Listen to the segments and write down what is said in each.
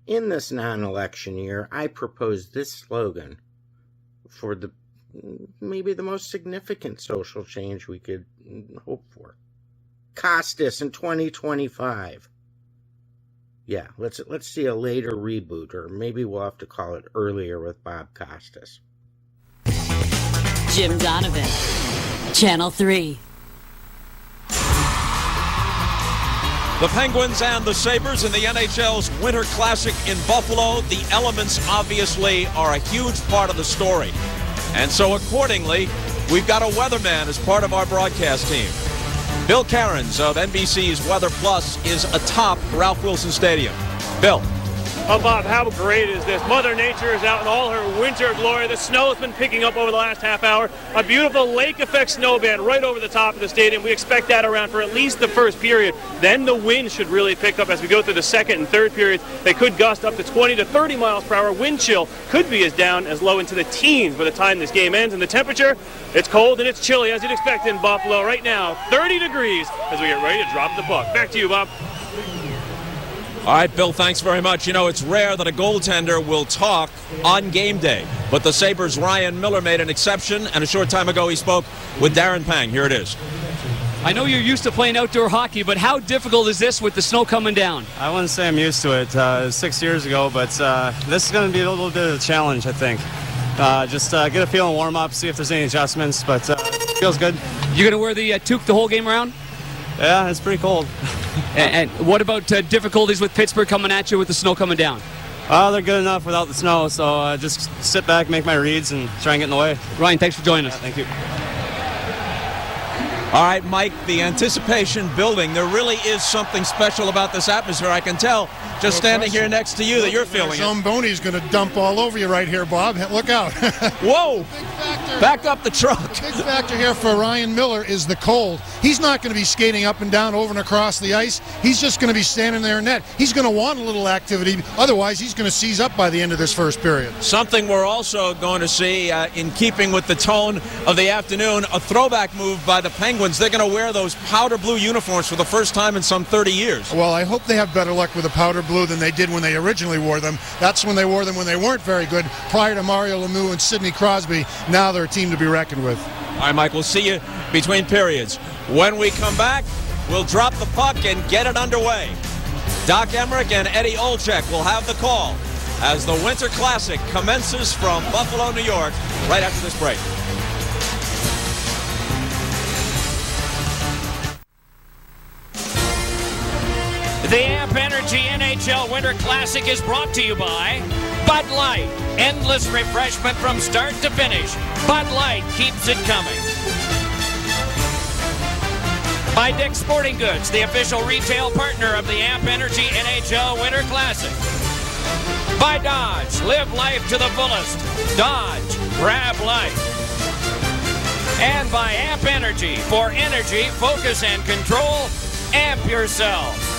In this non-election year, I propose this slogan for maybe the most significant social change we could hope for. Costas in 2025. Yeah, let's see a later reboot, or maybe we'll have to call it Earlier with Bob Costas. Jim Donovan, Channel 3. The Penguins and the Sabres in the NHL's Winter Classic in Buffalo. The elements obviously are a huge part of the story. And so accordingly, we've got a weatherman as part of our broadcast team. Bill Cairns of NBC's Weather Plus is atop Ralph Wilson Stadium. Bill. Oh, Bob, how great is this? Mother Nature is out in all her winter glory. The snow has been picking up over the last half hour. A beautiful lake effect snow band right over the top of the stadium. We expect that around for at least the first period. Then the wind should really pick up as we go through the second and third periods. They could gust up to 20 to 30 miles per hour. Wind chill could be as down as low into the teens by the time this game ends. And the temperature, it's cold and it's chilly as you'd expect in Buffalo. Right now, 30 degrees as we get ready to drop the puck. Back to you, Bob. All right, Bill, thanks very much. You know, it's rare that a goaltender will talk on game day, but the Sabres' Ryan Miller made an exception, and a short time ago he spoke with Darren Pang. Here it is. I know you're used to playing outdoor hockey, but how difficult is this with the snow coming down? I wouldn't say I'm used to it. 6 years ago, but this is going to be a little bit of a challenge, I think. Just get a feel and warm up, see if there's any adjustments, but feels good. You're going to wear the toque the whole game around? Yeah, it's pretty cold. and what about difficulties with Pittsburgh coming at you with the snow coming down? They're good enough without the snow, so just sit back, make my reads, and try and get in the way. Ryan, thanks for joining us. Thank you. All right, Mike, the anticipation building. There really is something special about this atmosphere. I can tell just standing here next to you that you're feeling it. Zamboni's going to dump all over you right here, Bob. Look out. Whoa! Back up the truck. The big factor here for Ryan Miller is the cold. He's not going to be skating up and down, over and across the ice. He's just going to be standing there in net. He's going to want a little activity. Otherwise, he's going to seize up by the end of this first period. Something we're also going to see, in keeping with the tone of the afternoon, a throwback move by the Penguins. They're going to wear those powder blue uniforms for the first time in some 30 years. Well, I hope they have better luck with the powder blue than they did when they originally wore them. That's when they wore them when they weren't very good, prior to Mario Lemieux and Sidney Crosby. Now they're a team to be reckoned with. All right, Mike, we'll see you between periods. When we come back, we'll drop the puck and get it underway. Doc Emmerich and Eddie Olczyk will have the call as the Winter Classic commences from Buffalo, New York, right after this break. The Amp Energy NHL Winter Classic is brought to you by Bud Light. Endless refreshment from start to finish. Bud Light keeps it coming. By Dick's Sporting Goods, the official retail partner of the Amp Energy NHL Winter Classic. By Dodge, live life to the fullest. Dodge, grab life. And by Amp Energy, for energy, focus, and control, amp yourself.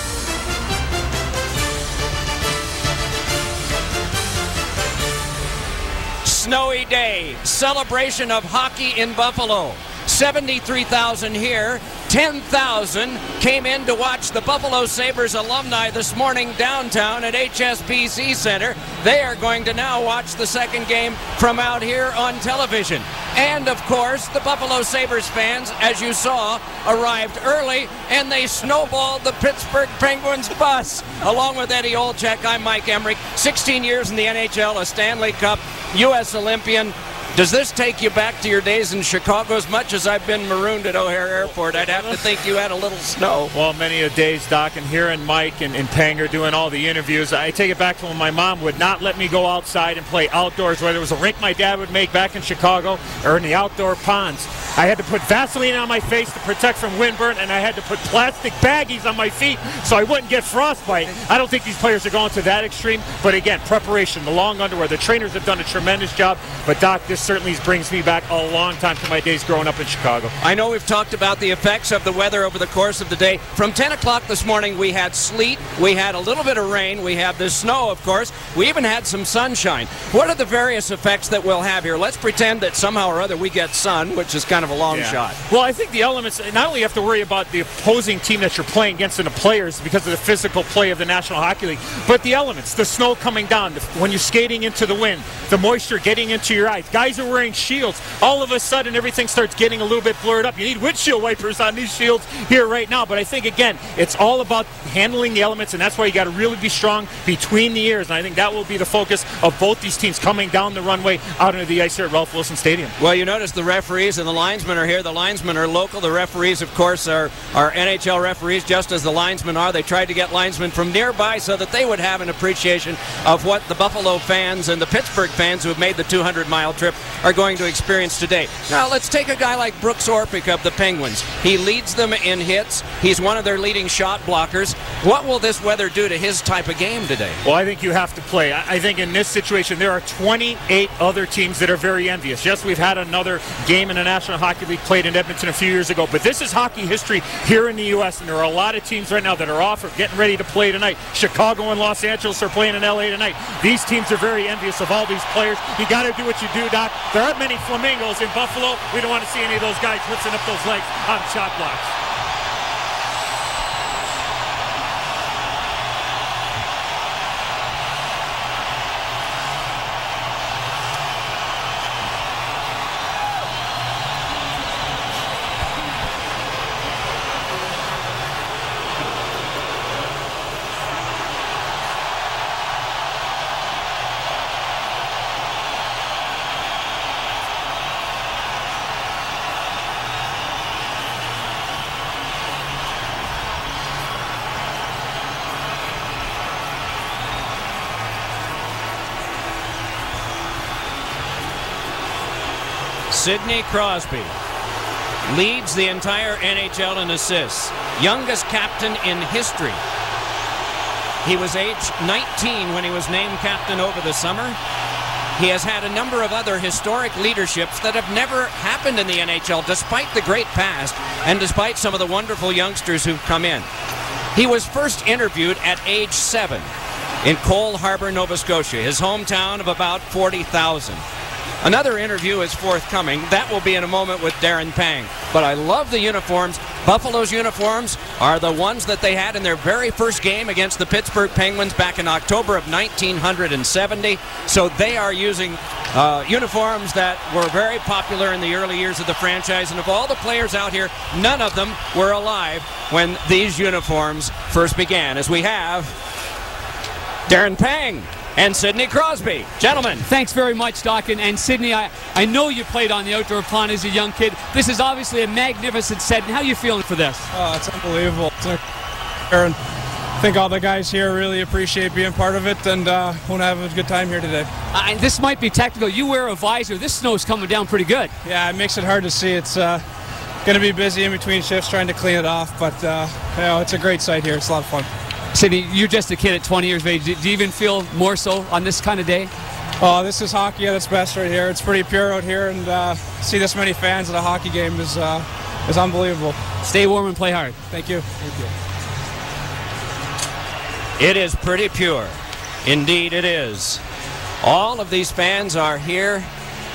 Snowy day, celebration of hockey in Buffalo. 73,000 here, 10,000 came in to watch the Buffalo Sabres alumni this morning downtown at HSBC Center. They are going to now watch the second game from out here on television. And, of course, the Buffalo Sabres fans, as you saw, arrived early, and they snowballed the Pittsburgh Penguins bus. Along with Eddie Olczyk, I'm Mike Emmerich. 16 years in the NHL, a Stanley Cup, U.S. Olympian. Does this take you back to your days in Chicago? As much as I've been marooned at O'Hare Airport, I'd have to think you had a little snow. Well, many a days, Doc, and hearing Mike and Panger doing all the interviews, I take it back to when my mom would not let me go outside and play outdoors, whether it was a rink my dad would make back in Chicago or in the outdoor ponds. I had to put Vaseline on my face to protect from windburn, and I had to put plastic baggies on my feet so I wouldn't get frostbite. I don't think these players are going to that extreme, but again, preparation, the long underwear, the trainers have done a tremendous job, but Doc, this certainly brings me back a long time to my days growing up in Chicago. I know we've talked about the effects of the weather over the course of the day. From 10 o'clock this morning, we had sleet, we had a little bit of rain, we had the snow, of course, we even had some sunshine. What are the various effects that we'll have here? Let's pretend that somehow or other we get sun, which is kind of a long shot. Well, I think the elements, not only have to worry about the opposing team that you're playing against and the players because of the physical play of the National Hockey League, but the elements, the snow coming down, when you're skating into the wind, the moisture getting into your eyes. Guys are wearing shields. All of a sudden, everything starts getting a little bit blurred up. You need windshield wipers on these shields here right now. But I think, again, it's all about handling the elements, and that's why you got to really be strong between the ears. And I think that will be the focus of both these teams coming down the runway out into the ice here at Ralph Wilson Stadium. Well, you notice the referees and the linesmen are here. The linesmen are local. The referees, of course, are NHL referees, just as the linesmen are. They tried to get linesmen from nearby so that they would have an appreciation of what the Buffalo fans and the Pittsburgh fans who have made the 200-mile trip are going to experience today. Now, let's take a guy like Brooks Orpik of the Penguins. He leads them in hits. He's one of their leading shot blockers. What will this weather do to his type of game today? Well, I think you have to play. I think in this situation, there are 28 other teams that are very envious. Yes, we've had another game in the National Hockey League played in Edmonton a few years ago, but this is hockey history here in the U.S., and there are a lot of teams right now that are off or getting ready to play tonight. Chicago and Los Angeles are playing in L.A. tonight. These teams are very envious of all these players. You got to do what you do, Doc. There aren't many flamingos in Buffalo. We don't want to see any of those guys lifting up those legs on shot blocks. Sidney Crosby leads the entire NHL in assists. Youngest captain in history. He was age 19 when he was named captain over the summer. He has had a number of other historic leaderships that have never happened in the NHL, despite the great past and despite some of the wonderful youngsters who've come in. He was first interviewed at age 7 in Cole Harbour, Nova Scotia, his hometown of about 40,000. Another interview is forthcoming. That will be in a moment with Darren Pang. But I love the uniforms. Buffalo's uniforms are the ones that they had in their very first game against the Pittsburgh Penguins back in October of 1970. So they are using uniforms that were very popular in the early years of the franchise. And of all the players out here, none of them were alive when these uniforms first began. As we have Darren Pang and Sidney Crosby. Gentlemen. Thanks very much, Doc. And Sidney, I know you played on the outdoor pond as a young kid. This is obviously a magnificent setting. How are you feeling for this? Oh, it's unbelievable. And I think all the guys here really appreciate being part of it and want to have a good time here today. This might be technical. You wear a visor. This snow's coming down pretty good. Yeah, it makes it hard to see. It's going to be busy in between shifts trying to clean it off, but it's a great sight here. It's a lot of fun. Sidney, you're just a kid at 20 years of age. Do you even feel more so on this kind of day? Oh, this is hockey at its best right here. It's pretty pure out here, and see this many fans at a hockey game is unbelievable. Stay warm and play hard. Thank you. It is pretty pure. Indeed it is. All of these fans are here.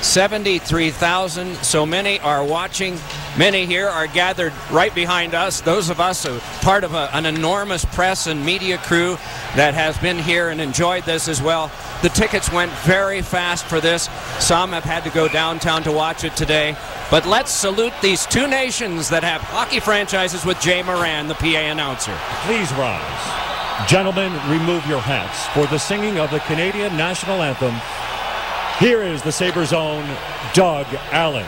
73,000. So many are watching. Many here are gathered right behind us. Those of us who are part of an enormous press and media crew that has been here and enjoyed this as well. The tickets went very fast for this. Some have had to go downtown to watch it today. But let's salute these two nations that have hockey franchises with Jay Moran, the PA announcer. Please rise. Gentlemen, remove your hats for the singing of the Canadian national anthem. Here is the Sabres' own Doug Allen.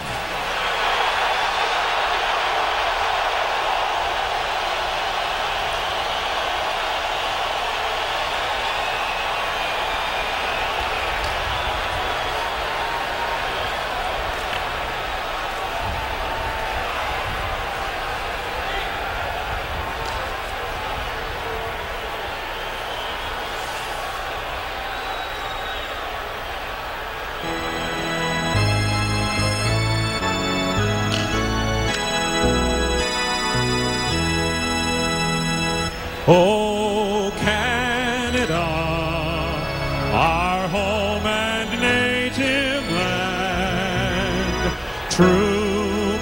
Oh, Canada, our home and native land, true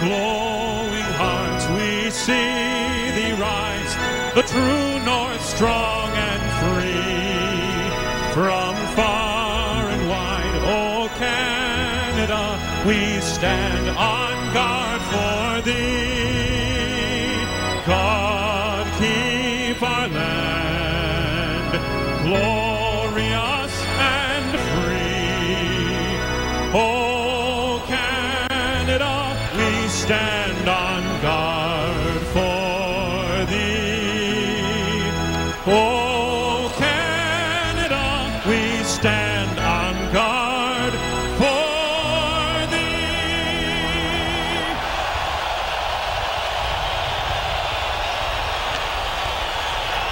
glowing hearts we see thee rise, the true north strong and free. From far and wide, oh Canada, we stand on guard for thee. God keep our land glorious and free. Oh Canada, we stand on guard for thee. Oh Canada, we stand on guard for thee.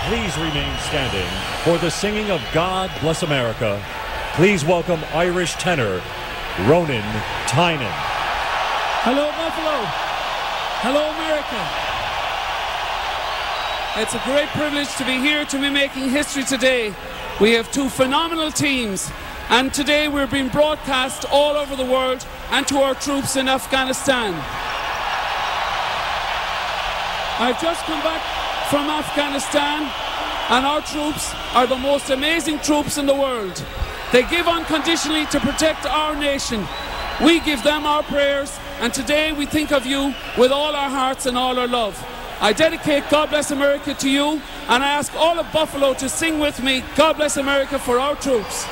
Please remain standing for the singing of God Bless America. Please welcome Irish tenor Ronan Tynan. Hello, Buffalo. Hello, America. It's a great privilege to be here to be making history today. We have two phenomenal teams, and today we're being broadcast all over the world and to our troops in Afghanistan. I've just come back from Afghanistan, and our troops are the most amazing troops in the world. They give unconditionally to protect our nation. We give them our prayers, and today we think of you with all our hearts and all our love. I dedicate God Bless America to you, and I ask all of Buffalo to sing with me, God Bless America, for our troops.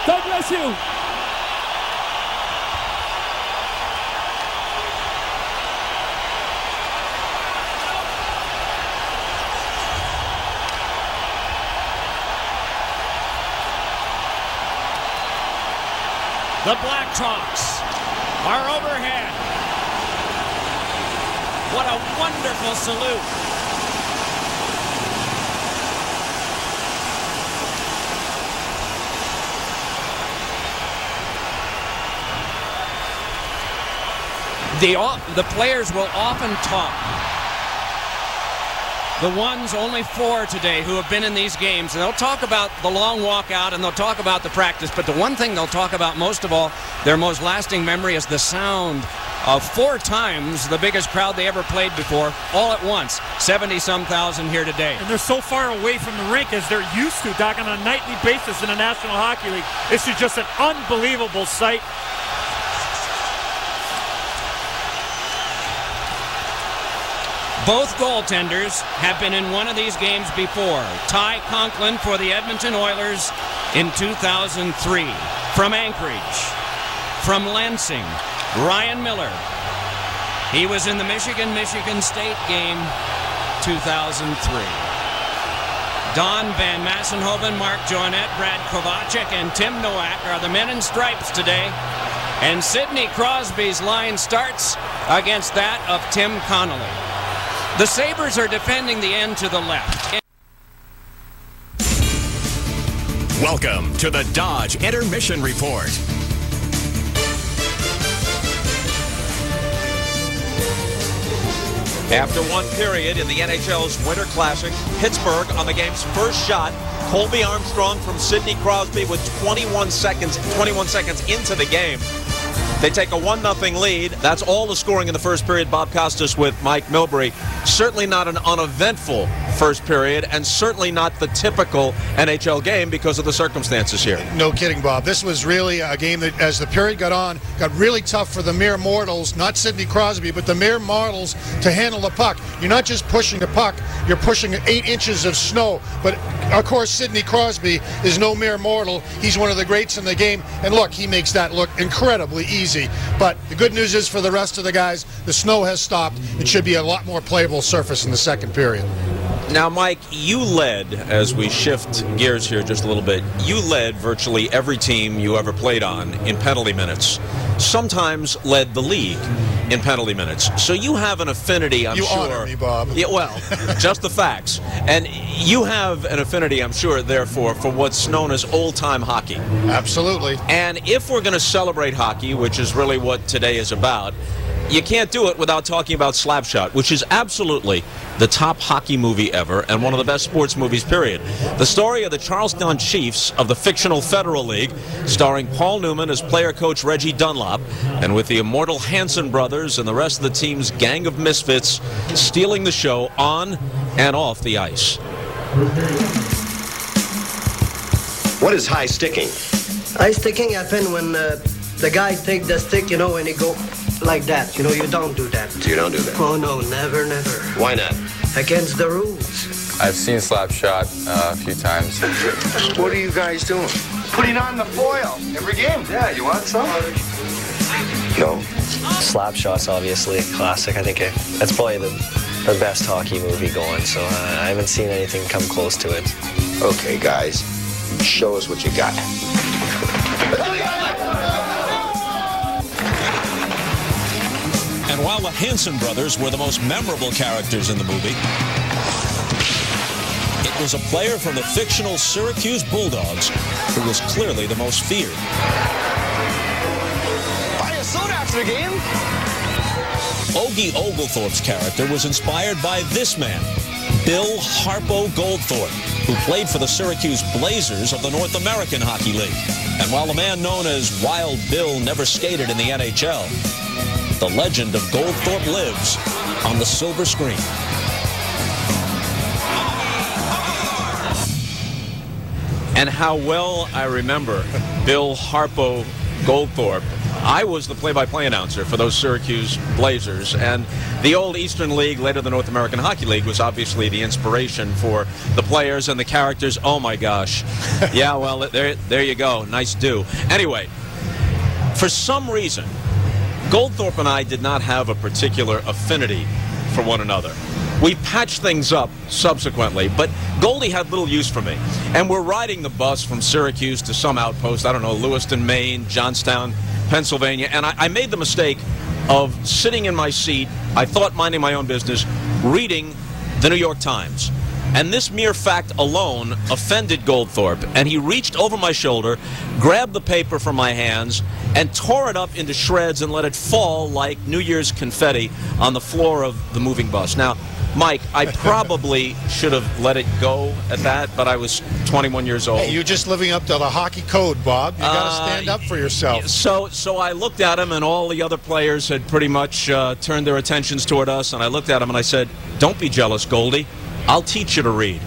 God bless you. The Blackhawks are overhead. What a wonderful salute. The players will often talk. The ones, only 4 today, who have been in these games, and they'll talk about the long walk out and they'll talk about the practice, but the one thing they'll talk about most of all, their most lasting memory, is the sound of 4 times the biggest crowd they ever played before, all at once. 70-some thousand here today. And they're so far away from the rink as they're used to, Doc, on a nightly basis in the National Hockey League. This is just an unbelievable sight. Both goaltenders have been in one of these games before. Ty Conklin for the Edmonton Oilers in 2003. From Anchorage, from Lansing, Ryan Miller. He was in the Michigan State game 2003. Don Van Massenhoven, Mark Joannette, Brad Kovacic, and Tim Nowak are the men in stripes today. And Sidney Crosby's line starts against that of Tim Connolly. The Sabres are defending the end to the left. Welcome to the Dodge Intermission Report. After one period in the NHL's Winter Classic, Pittsburgh on the game's first shot. Colby Armstrong from Sidney Crosby with 21 seconds into the game. They take a 1-0 lead. That's all the scoring in the first period. Bob Costas with Mike Milbury. Certainly not an uneventful first period, and certainly not the typical NHL game because of the circumstances here. No kidding, Bob. This was really a game that, as the period got on, got really tough for the mere mortals, not Sidney Crosby, but the mere mortals to handle the puck. You're not just pushing the puck, you're pushing 8 inches of snow. But, of course, Sidney Crosby is no mere mortal. He's one of the greats in the game. And look, he makes that look incredibly easy. But the good news is for the rest of the guys, the snow has stopped. It should be a lot more playable surface in the second period. Now, Mike, you led, as we shift gears here just a little bit, you led virtually every team you ever played on in penalty minutes. Sometimes led the league in penalty minutes. So you have an affinity, I'm sure. You honor me, Bob. Yeah, well, just the facts. And you have an affinity, I'm sure, therefore, for what's known as old-time hockey. Absolutely. And if we're going to celebrate hockey, which is really what today is about, you can't do it without talking about Slapshot, which is absolutely the top hockey movie ever and one of the best sports movies, period. The story of the Charlestown Chiefs of the fictional Federal League, starring Paul Newman as player-coach Reggie Dunlop, and with the immortal Hanson brothers and the rest of the team's gang of misfits stealing the show on and off the ice. What is high sticking? High sticking happen when the guy take the stick, and he go like that. You don't do that. You don't do that? Oh, no, never, never. Why not? Against the rules. I've seen Slapshot a few times. What are you guys doing? Putting on the foil every game. Yeah, you want some? No. Slapshot's obviously a classic. I think that's probably the best hockey movie going, so I haven't seen anything come close to it. Okay, guys, show us what you got. And while the Hanson brothers were the most memorable characters in the movie, it was a player from the fictional Syracuse Bulldogs who was clearly the most feared. Buy a soda after the game. Ogie Oglethorpe's character was inspired by this man, Bill Harpo Goldthorpe, who played for the Syracuse Blazers of the North American Hockey League. And while the man known as Wild Bill never skated in the NHL, the legend of Goldthorpe lives on the silver screen. And how well I remember Bill Harpo Goldthorpe. I was the play-by-play announcer for those Syracuse Blazers, and the old Eastern League, later the North American Hockey League, was obviously the inspiration for the players and the characters. Oh my gosh. Yeah, well, there you go. Nice do. Anyway, for some reason, Goldthorpe and I did not have a particular affinity for one another. We patched things up subsequently, but Goldie had little use for me. And we're riding the bus from Syracuse to some outpost, I don't know, Lewiston, Maine, Johnstown, Pennsylvania, and I made the mistake of sitting in my seat, I thought minding my own business, reading the New York Times. And this mere fact alone offended Goldthorpe, and he reached over my shoulder, grabbed the paper from my hands, and tore it up into shreds and let it fall like New Year's confetti on the floor of the moving bus. Now, Mike, I probably should have let it go at that, but I was 21 years old. Hey, you're just living up to the hockey code, Bob. You got to stand up for yourself. So I looked at him, and all the other players had pretty much turned their attentions toward us, and I looked at him and I said, "Don't be jealous, Goldie. I'll teach you to read."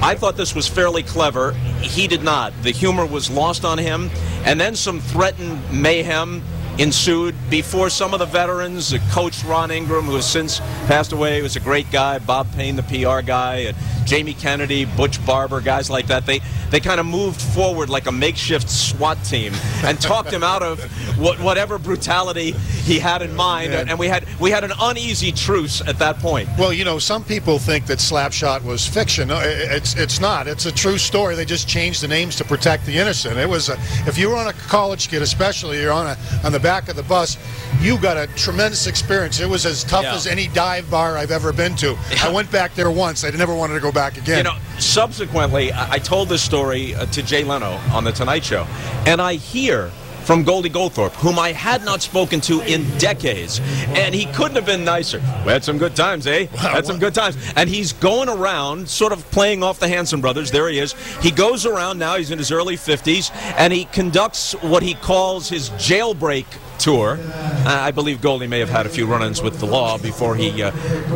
I thought this was fairly clever. He did not. The humor was lost on him, and then some threatened mayhem ensued before some of the veterans, Coach Ron Ingram, who has since passed away, he was a great guy, Bob Payne, the PR guy, and Jamie Kennedy, Butch Barber, guys like that, they kind of moved forward like a makeshift SWAT team and talked him out of whatever brutality he had in mind, and we had an uneasy truce at that point. Well, you know, some people think that Slapshot was fiction. No, it's not. It's a true story. They just changed the names to protect the innocent. It was if you were on a college kid, especially you're on the back of the bus, you got a tremendous experience. It was as tough as any dive bar I've ever been to. I went back there once. I never wanted to go back again. You know, subsequently, I told this story to Jay Leno on The Tonight Show, and I hear from Goldie Goldthorpe, whom I had not spoken to in decades, and he couldn't have been nicer. We had some good times, eh? Had some good times. And he's going around, sort of playing off the Hanson brothers. There he is. He goes around now, he's in his early 50s, and he conducts what he calls his jailbreak tour. I believe Goldie may have had a few run-ins with the law before he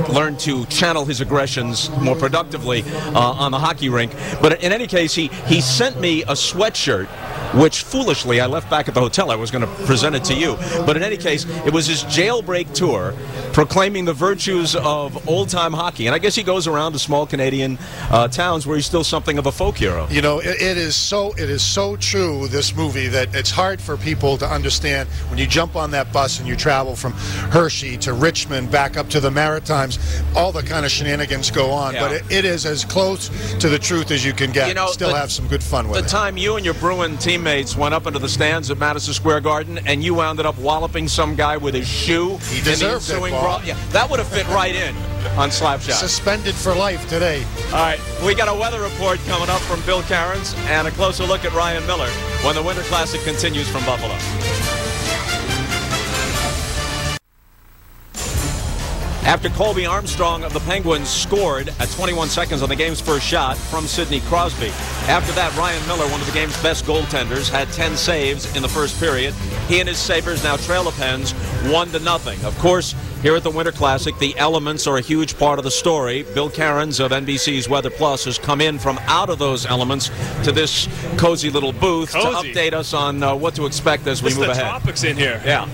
learned to channel his aggressions more productively on the hockey rink. But in any case, he sent me a sweatshirt, which foolishly I left back at the hotel. I was going to present it to you. But in any case, it was his jailbreak tour proclaiming the virtues of old-time hockey. And I guess he goes around to small Canadian towns where he's still something of a folk hero. You know, it is so true, this movie, that it's hard for people to understand when you jump on that bus and you travel from Hershey to Richmond back up to the Maritimes, all the kind of shenanigans go on. Yeah. But it is as close to the truth as you can get. You know, still have some good fun with it. The time you and your Bruin teammates went up into the stands at Madison Square Garden and you wound up walloping some guy with his shoe. He deserved it, Paul. Yeah, that would have fit right in on Slapshot. Suspended for life today. All right, we got a weather report coming up from Bill Cairns and a closer look at Ryan Miller when the Winter Classic continues from Buffalo. After Colby Armstrong of the Penguins scored at 21 seconds on the game's first shot from Sidney Crosby. After that, Ryan Miller, one of the game's best goaltenders, had 10 saves in the first period. He and his Sabres now trail the Pens 1-0. Of course, here at the Winter Classic, the elements are a huge part of the story. Bill Cairns of NBC's Weather Plus has come in from out of those elements to this cozy little booth to update us on what to expect as we move ahead. The tropics in here. Yeah.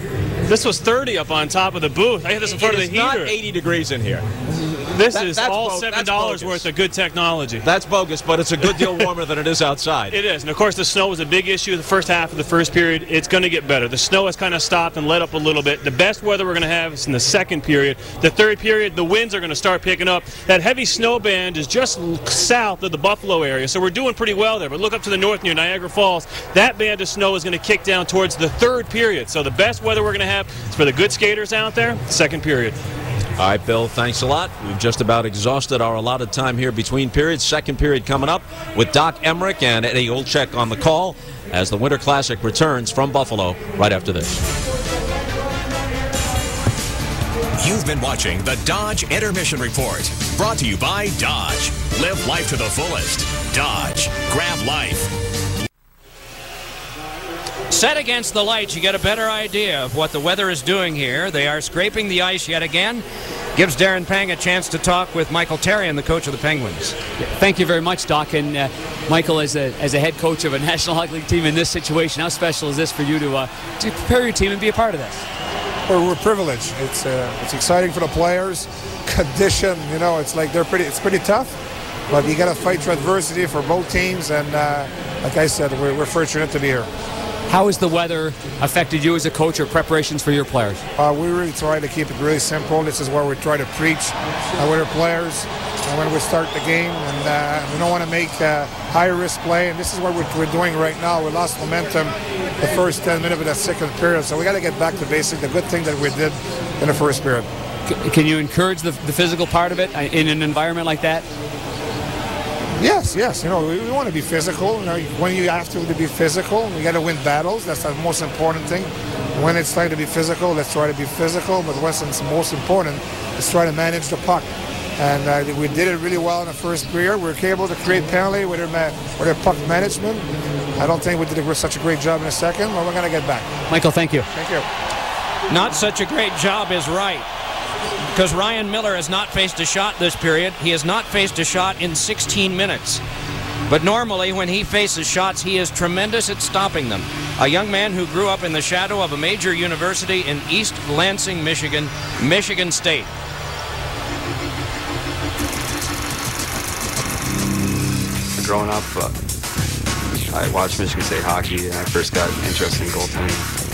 This was 30 up on top of the booth. I had this in front of the heater. It's not 80 degrees in here. This is all $7 worth of good technology. That's bogus, but it's a good deal warmer than it is outside. It is. And, of course, the snow was a big issue the first half of the first period. It's going to get better. The snow has kind of stopped and let up a little bit. The best weather we're going to have is in the second period. The third period, the winds are going to start picking up. That heavy snow band is just south of the Buffalo area, so we're doing pretty well there. But look up to the north near Niagara Falls. That band of snow is going to kick down towards the third period. So the best weather we're going to have is for the good skaters out there, second period. All right, Bill, thanks a lot. We've just about exhausted our allotted time here between periods. Second period coming up with Doc Emmerich and Eddie Olczyk on the call as the Winter Classic returns from Buffalo right after this. You've been watching the Dodge Intermission Report, brought to you by Dodge. Live life to the fullest. Dodge. Grab life. Set against the lights, you get a better idea of what the weather is doing here. They are scraping the ice yet again. Gives Darren Pang a chance to talk with Michael Therrien, the coach of the Penguins. Thank you very much, Doc. And Michael, as a head coach of a National Hockey League team in this situation, how special is this for you to prepare your team and be a part of this? Well, we're privileged. It's exciting for the players. Condition, it's like it's pretty tough, but you got to fight through adversity for both teams. And like I said, we're fortunate to be here. How has the weather affected you as a coach or preparations for your players? We really try to keep it really simple. This is what we try to preach with our players when we start the game. And we don't want to make high-risk play. And this is what we're doing right now. We lost momentum the first 10 minutes of the second period. So we got to get back to basic, the good thing that we did in the first period. Can you encourage the physical part of it in an environment like that? Yes. We want to be physical. When you have to be physical, we got to win battles. That's the most important thing. When it's time to be physical, let's try to be physical. But what's most important is try to manage the puck. And we did it really well in the first period. We were able to create penalty with our puck management. I don't think we did such a great job in the second, but we're going to get back. Michael, thank you. Thank you. Not such a great job is right, because Ryan Miller has not faced a shot this period. He has not faced a shot in 16 minutes. But normally, when he faces shots, he is tremendous at stopping them. A young man who grew up in the shadow of a major university in East Lansing, Michigan, Michigan State. Growing up, I watched Michigan State hockey, and I first got interested in goaltending.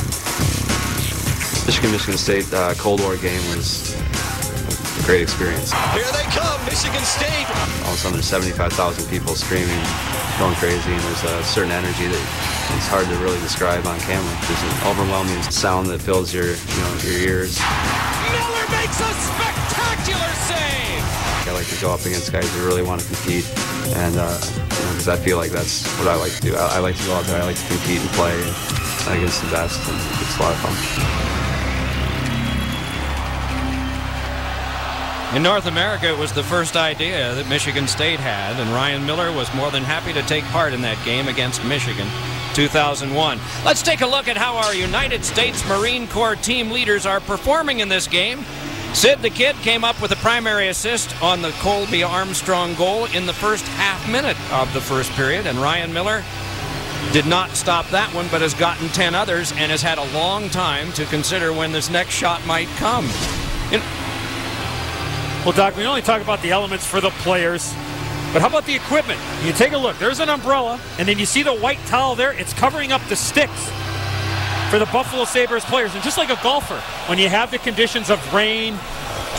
Michigan State Cold War game was a great experience. Here they come, Michigan State. All of a sudden, there's 75,000 people screaming, going crazy, and there's a certain energy that it's hard to really describe on camera. There's an overwhelming sound that fills your ears. Miller makes a spectacular save. I like to go up against guys who really want to compete, and because I feel like that's what I like to do. I like to go out there, I like to compete and play against the best, and it's a lot of fun. In North America, it was the first idea that Michigan State had, and Ryan Miller was more than happy to take part in that game against Michigan, 2001. Let's take a look at how our United States Marine Corps team leaders are performing in this game. Sid the Kid came up with a primary assist on the Colby Armstrong goal in the first half minute of the first period, and Ryan Miller did not stop that one, but has gotten 10 others and has had a long time to consider when this next shot might come. Well, Doc, we only talk about the elements for the players, but how about the equipment? You take a look. There's an umbrella, and then you see the white towel there. It's covering up the sticks for the Buffalo Sabres players. And just like a golfer, when you have the conditions of rain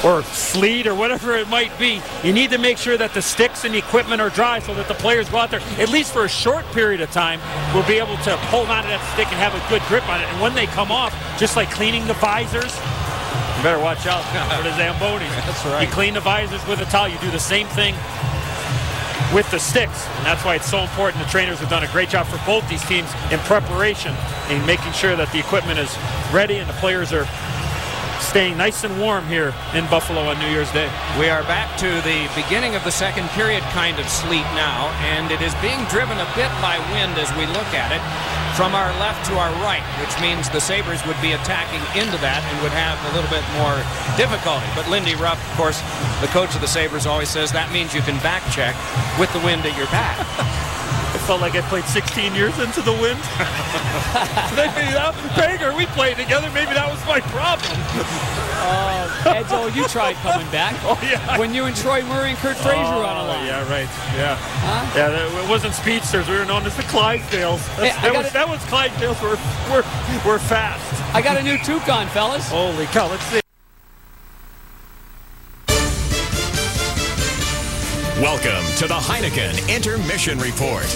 or sleet or whatever it might be, you need to make sure that the sticks and the equipment are dry so that the players go out there, at least for a short period of time, will be able to hold on to that stick and have a good grip on it. And when they come off, just like cleaning the visors, you better watch out for the Zambonis. That's right. You clean the visors with a towel. You do the same thing with the sticks. And that's why it's so important. The trainers have done a great job for both these teams in preparation and making sure that the equipment is ready and the players are staying nice and warm here in Buffalo on New Year's Day. We are back to the beginning of the second period kind of sleet now, and it is being driven a bit by wind as we look at it from our left to our right, which means the Sabres would be attacking into that and would have a little bit more difficulty. But Lindy Ruff, of course, the coach of the Sabres, always says that means you can back check with the wind at your back. I felt like I played 16 years into the wind. Maybe that was Baker. We played together. Maybe that was my problem. Edzo, you tried coming back. Oh, yeah. When you and Troy Murray and Kurt Fraser were on a line. Yeah, right. Yeah. Huh? Yeah, it wasn't speedsters. We were known as the Clydesdales. That was Clydesdales. We're fast. I got a new toque on, fellas. Holy cow. Let's see. Welcome to the Heineken Intermission Report.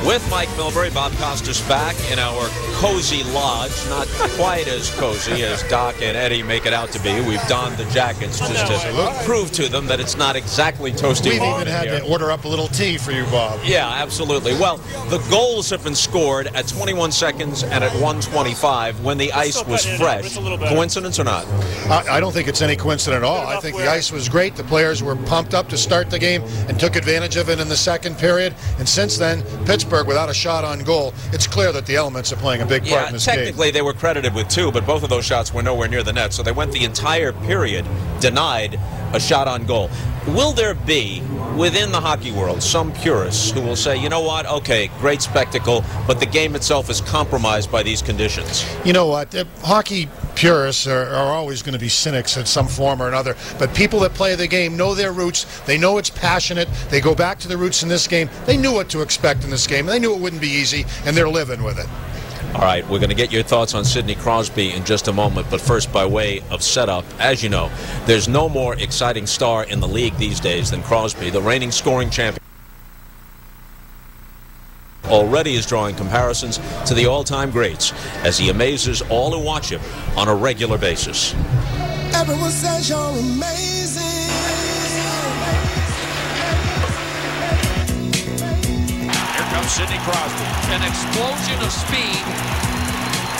With Mike Milbury, Bob Costas back in our cozy lodge. Not quite as cozy as Doc and Eddie make it out to be. We've donned the jackets just to prove to them that it's not exactly toasty. We've even had to order up a little tea for you, Bob. Yeah, absolutely. Well, the goals have been scored at 21 seconds and at 1:25 when the ice was fresh. Coincidence or not? I don't think it's any coincidence at all. I think the ice was great. The players were pumped up to start the game and took advantage of it in the second period. And since then, Pittsburgh, without a shot on goal, it's clear that the elements are playing a big part in this game. Technically they were credited with 2, but both of those shots were nowhere near the net. So they went the entire period denied a shot on goal. Will there be, within the hockey world, some purists who will say, you know what, okay, great spectacle, but the game itself is compromised by these conditions? You know what? Hockey purists are always going to be cynics in some form or another, but people that play the game know their roots. They know it's passionate. They go back to the roots in this game. They knew what to expect in this game. They knew it wouldn't be easy, and they're living with it. All right, we're going to get your thoughts on Sidney Crosby in just a moment, but first, by way of setup, as you know, there's no more exciting star in the league these days than Crosby, the reigning scoring champion. Already is drawing comparisons to the all-time greats as he amazes all who watch him on a regular basis. Everyone says you're amazing. Sidney Crosby. An explosion of speed.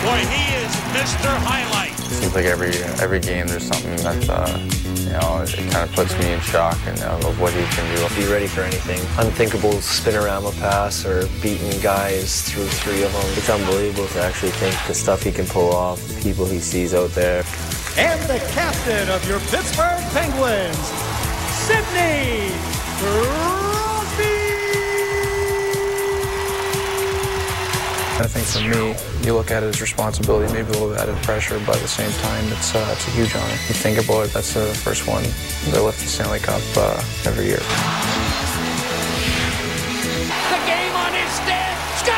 Boy, he is Mr. Highlight. Seems like every game there's something that it kind of puts me in shock and of what he can do. Be ready for anything. Unthinkable spinorama pass or beating guys through 3 of them. It's unbelievable to actually think the stuff he can pull off, the people he sees out there. And the captain of your Pittsburgh Penguins, Sidney Crosby. I think for me, you look at it as responsibility, maybe a little bit added pressure, but at the same time, it's a huge honor. You think about it, that's the first one that lift the Stanley Cup every year. The game on his stick. Score!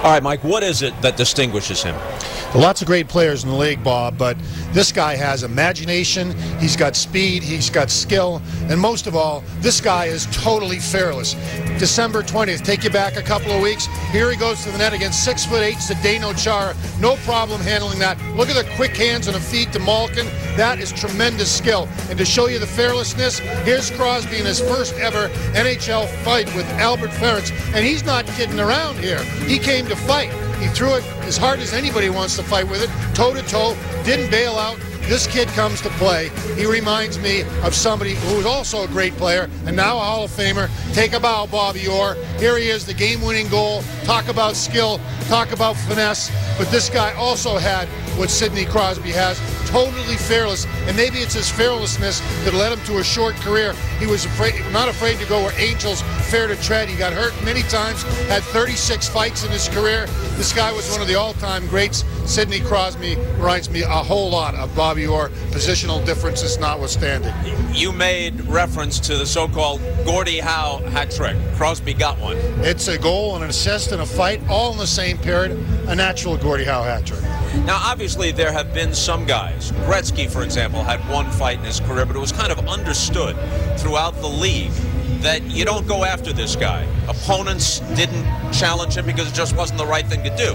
All right, Mike, what is it that distinguishes him? Lots of great players in the league, Bob, but this guy has imagination, he's got speed, he's got skill, and most of all, this guy is totally fearless. December 20th, take you back a couple of weeks, here he goes to the net against 6'8" Zdeno Chara, no problem handling that. Look at the quick hands and the feet to Malkin, that is tremendous skill. And to show you the fearlessness, here's Crosby in his first ever NHL fight with Albert Ference, and he's not kidding around here. He came to fight. He threw it as hard as anybody wants to fight with it, toe-to-toe, didn't bail out. This kid comes to play. He reminds me of somebody who was also a great player and now a Hall of Famer. Take a bow, Bobby Orr. Here he is, the game-winning goal. Talk about skill, talk about finesse. But this guy also had what Sidney Crosby has, totally fearless. And maybe it's his fearlessness that led him to a short career. He was not afraid to go where angels fear to tread. He got hurt many times, had 36 fights in his career. This guy was one of the all-time greats. Sidney Crosby reminds me a whole lot of Bobby Orr, positional differences notwithstanding. You made reference to the so-called Gordie Howe hat trick. Crosby got one. It's a goal, an assist, and a fight, all in the same period. A natural Gordie Howe hat trick. Now, obviously, there have been some guys. Gretzky, for example, had one fight in his career, but it was kind of understood throughout the league that you don't go after this guy. Opponents didn't challenge him because it just wasn't the right thing to do.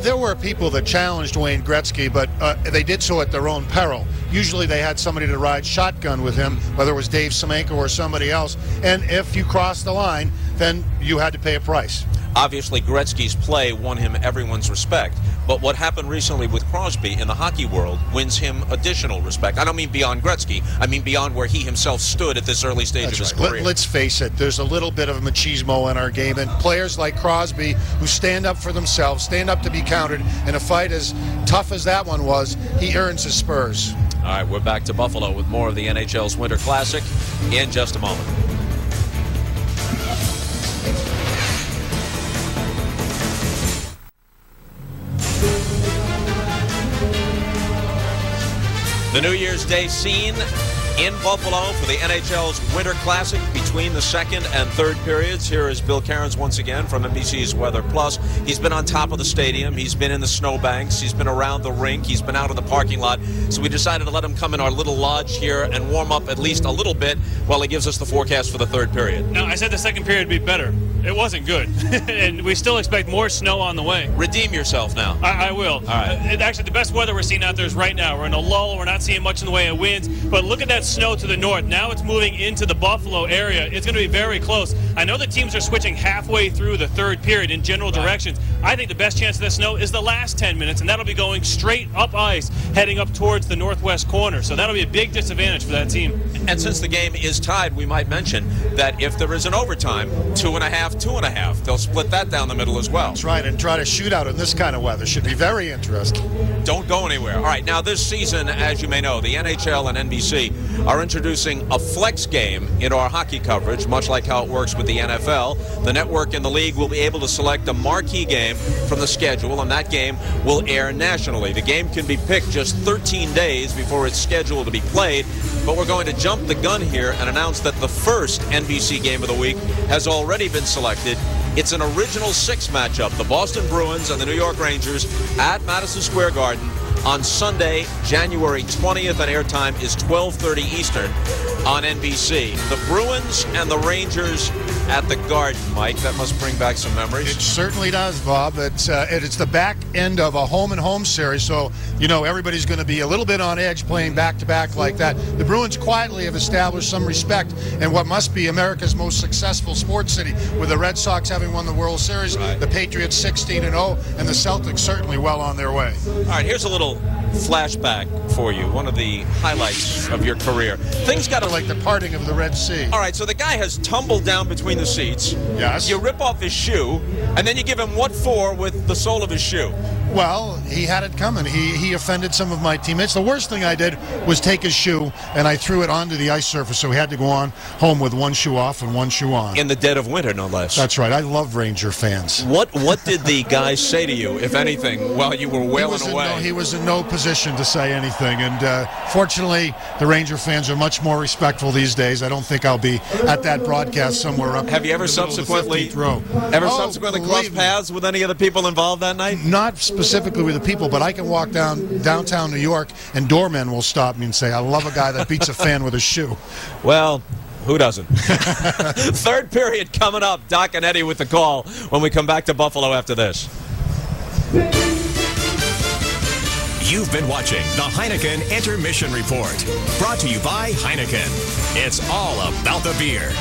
There were people that challenged Wayne Gretzky, but they did so at their own peril. Usually they had somebody to ride shotgun with him, whether it was Dave Semenko or somebody else, and if you crossed the line, then you had to pay a price. Obviously, Gretzky's play won him everyone's respect, but what happened recently with Crosby in the hockey world wins him additional respect. I don't mean beyond Gretzky, I mean beyond where he himself stood at this early stage of his career. Let's face it, there's a little bit of machismo in our game, and players like Crosby who stand up for themselves, stand up to be counted, in a fight as tough as that one was, he earns his spurs. All right, we're back to Buffalo with more of the NHL's Winter Classic in just a moment. The New Year's Day scene in Buffalo for the NHL's Winter Classic between the second and third periods. Here is Bill Cairns once again from NBC's Weather Plus. He's been on top of the stadium. He's been in the snowbanks. He's been around the rink. He's been out in the parking lot. So we decided to let him come in our little lodge here and warm up at least a little bit while he gives us the forecast for the third period. Now, I said the second period would be better. It wasn't good. And we still expect more snow on the way. Redeem yourself now. I will. All right. Actually, the best weather we're seeing out there is right now. We're in a lull. We're not seeing much in the way of winds. But look at that snow to the north. Now it's moving into the Buffalo area. It's going to be very close. I know the teams are switching halfway through the third period in general directions. I think the best chance of that snow is the last 10 minutes, and that'll be going straight up ice, heading up towards the northwest corner. So that'll be a big disadvantage for that team. And since the game is tied, we might mention that if there is an overtime, 2.5, they'll split that down the middle as well. That's right, and try to shoot out in this kind of weather. Should be very interesting. Don't go anywhere. All right, now this season, as you may know, the NHL and NBC are introducing a flex game in our hockey coverage, much like how it works with the NFL. The network and the league will be able to select a marquee game from the schedule, and that game will air nationally. The game can be picked just 13 days before it's scheduled to be played, but we're going to jump the gun here and announce that the first NBC game of the week has already been selected. It's an original six matchup, the Boston Bruins and the New York Rangers at Madison Square Garden on Sunday, January 20th, and airtime is 12:30 Eastern on NBC. The Bruins and the Rangers at the Garden, Mike. That must bring back some memories. It certainly does, Bob. It's the back end of a home-and-home series, so, you know, everybody's going to be a little bit on edge playing back-to-back like that. The Bruins quietly have established some respect in what must be America's most successful sports city, with the Red Sox having won the World Series, right, the Patriots 16-0, and the Celtics certainly well on their way. All right, here's a little flashback for you, one of the highlights of your career. Things got like the parting of the Red Sea. All right, so the guy has tumbled down between the seats. Yes. You rip off his shoe, and then you give him what for with the sole of his shoe? Well, he had it coming. He offended some of my teammates. The worst thing I did was take his shoe, and I threw it onto the ice surface, so he had to go on home with one shoe off and one shoe on. In the dead of winter, no less. That's right. I love Ranger fans. What did the guys say to you, if anything, while you were wailing away? He was in no position to say anything, and fortunately, the Ranger fans are much more respectful these days. I don't think I'll be at that broadcast somewhere up. Have you ever subsequently crossed paths with any of the people involved that night? Not specifically with the people, but I can walk downtown New York, and doormen will stop me and say, "I love a guy that beats a fan with a shoe." Well, who doesn't? Third period coming up. Doc and Eddie with the call when we come back to Buffalo after this. You've been watching the Heineken Intermission Report, brought to you by Heineken. It's all about the beer.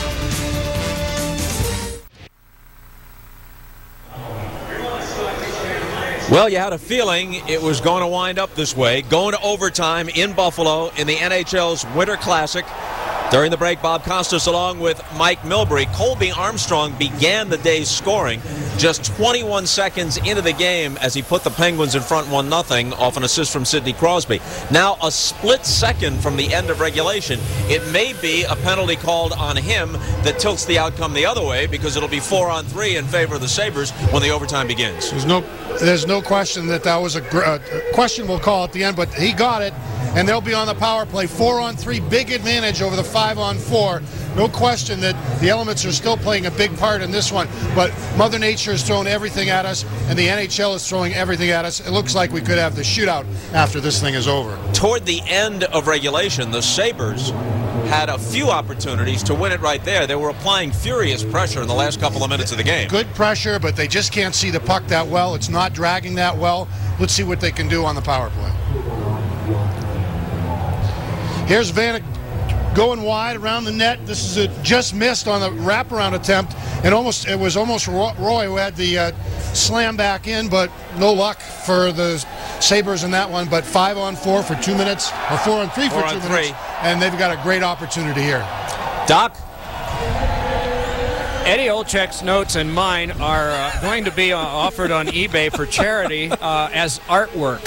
Well, you had a feeling it was going to wind up this way, going to overtime in Buffalo in the NHL's Winter Classic. During the break, Bob Costas along with Mike Milbury. Colby Armstrong began the day's scoring just 21 seconds into the game as he put the Penguins in front 1-0 off an assist from Sidney Crosby. Now a split second from the end of regulation. It may be a penalty called on him that tilts the outcome the other way, because it'll be 4-on-3 in favor of the Sabres when the overtime begins. There's no question that was a questionable call at the end, but he got it, and they'll be on the power play. 4-on-3, big advantage over the 5-on-4. No question that the elements are still playing a big part in this one, but Mother Nature has thrown everything at us, and the NHL is throwing everything at us. It looks like we could have the shootout after this thing is over. Toward the end of regulation, the Sabres had a few opportunities to win it right there. They were applying furious pressure in the last couple of minutes of the game. Good pressure, but they just can't see the puck that well. It's not dragging that well. Let's see what they can do on the power play. Here's Vanek going wide around the net. This is just missed on the wraparound attempt, and it was almost Roy who had the slam back in, but no luck for the Sabres in that one. But 5-on-4 for 2 minutes, or 4-on-3 for 2 minutes, and they've got a great opportunity here. Doc? Eddie Olczyk's notes and mine are going to be offered on eBay for charity as artwork.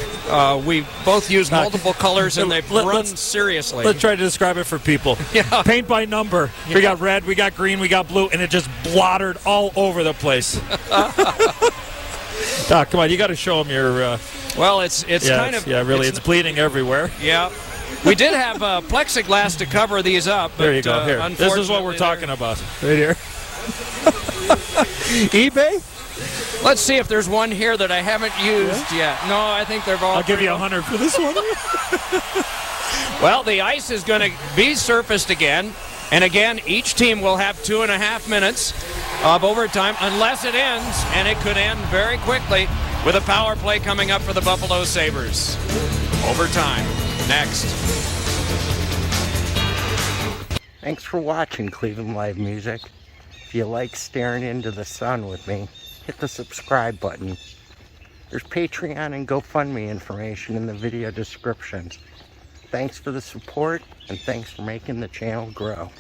We both use multiple colors, and they've run seriously. Let's try to describe it for people. Yeah. Paint by number. Yeah. We got red, we got green, we got blue, and it just blottered all over the place. Doc, come on, you got to show them your... Well, it's kind of... Yeah, really, it's bleeding everywhere. Yeah. We did have plexiglass to cover these up. But, there you go. Here. This is what we're talking about. Right here. eBay? Let's see if there's one here that I haven't used yet. No, I think they're all... I'll give you $100 for this one. Well, the ice is going to be surfaced again. And again, each team will have 2.5 minutes of overtime unless it ends. And it could end very quickly with a power play coming up for the Buffalo Sabres. Overtime. Next. Thanks for watching Cleveland Live Music. If you like staring into the sun with me, hit the subscribe button. There's Patreon and GoFundMe information in the video description. Thanks for the support, and thanks for making the channel grow.